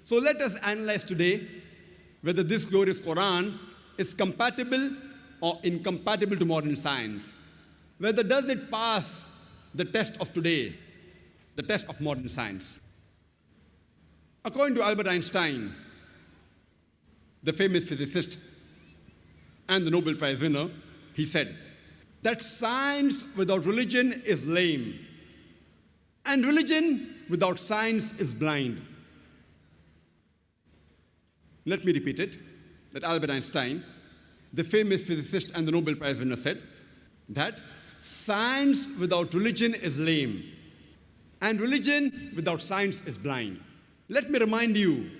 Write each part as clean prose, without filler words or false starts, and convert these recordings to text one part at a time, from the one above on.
So let us analyze today whether this glorious Quran is compatible or incompatible to modern science. Whether does it pass the test of today, the test of modern science. According to Albert Einstein, the famous physicist and the Nobel Prize winner, he said that science without religion is lame, and religion without science is blind. Let me repeat it, that Albert Einstein, the famous physicist and the Nobel Prize winner, said that science without religion is lame, and religion without science is blind. Let me remind you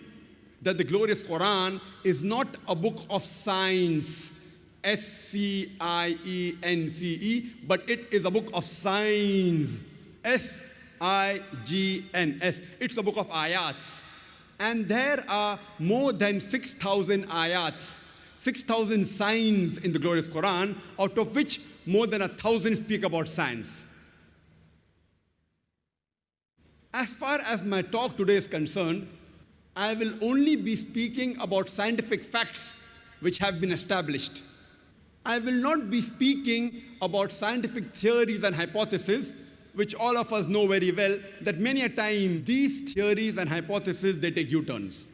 that the glorious Quran is not a book of science, S-C-I-E-N-C-E, but it is a book of signs, S-I-G-N-S. It's a book of ayats. And there are more than 6,000 ayats, 6,000 signs in the glorious Quran, out of which more than 1,000 speak about science. As far as my talk today is concerned, I will only be speaking about scientific facts which have been established. I will not be speaking about scientific theories and hypotheses, which all of us know very well, that many a time these theories and hypotheses, they take U-turns.